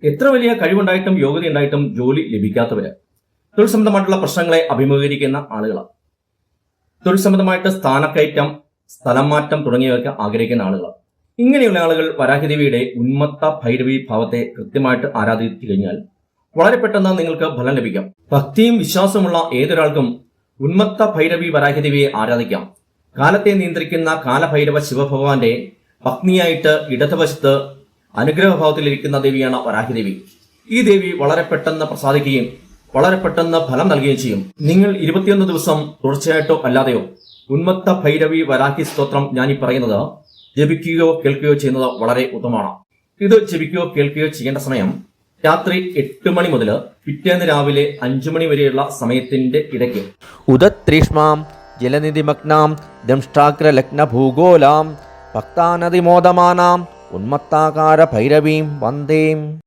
എത്ര വലിയ കഴിവുണ്ടായിട്ടും യോഗ്യതയുണ്ടായിട്ടും ജോലി ലഭിക്കാത്തവര്, തൊഴിൽ സംബന്ധമായിട്ടുള്ള പ്രശ്നങ്ങളെ അഭിമുഖീകരിക്കുന്ന ആളുകൾ, തൊഴിൽ സംബന്ധമായിട്ട് സ്ഥാനക്കയറ്റം, സ്ഥലം മാറ്റം തുടങ്ങിയവയൊക്കെ ആഗ്രഹിക്കുന്ന ആളുകൾ, ഇങ്ങനെയുള്ള ആളുകൾ വരാഹദേവിയുടെ ഉന്മത്ത ഭൈരവി ഭാവത്തെ കൃത്യമായിട്ട് ആരാധിച്ചു കഴിഞ്ഞാൽ വളരെ പെട്ടെന്ന് നിങ്ങൾക്ക് ഫലം ലഭിക്കാം. ഭക്തിയും വിശ്വാസമുള്ള ഏതൊരാൾക്കും ഉന്മത്ത ഭൈരവി വരാഹദേവിയെ ആരാധിക്കാം. കാലത്തെ നിയന്ത്രിക്കുന്ന കാലഭൈരവ ശിവഭഗവാന്റെ പത്നിയായിട്ട് ഇടതുവശത്ത് അനുഗ്രഹഭാവത്തിലിരിക്കുന്ന ദേവിയാണ് വരാഹദേവി. ഈ ദേവി വളരെ പെട്ടെന്ന് പ്രസാദിക്കുകയും വളരെ പെട്ടെന്ന് ഫലം നൽകുകയും ചെയ്യും. നിങ്ങൾ 21 ദിവസം തുടർച്ചയായിട്ടോ അല്ലാതെയോ ഉന്മത്ത ഭൈരവി വരാഹി സ്തോത്രം ഞാനീ പറയുന്നത് ജപിക്കുകയോ കേൾക്കുകയോ ചെയ്യുന്നത് വളരെ ഉത്തമമാണ്. ഇത് ജപിക്കുകയോ കേൾക്കുകയോ ചെയ്യേണ്ട സമയം രാത്രി 8 മണി മുതൽ പിറ്റേന്ന് രാവിലെ 5 മണി വരെയുള്ള സമയത്തിന്റെ ഇടയ്ക്ക്. ഉദത്രീഷ്മാം ജലനിധിമഗ്നാം ദംഷ്ടാഗ്രലഗ്നഭൂഗോലാം ഭക്താനതിമോദമാനാം ഉന്മത്താകാര ഭൈരവീം വന്ദേം.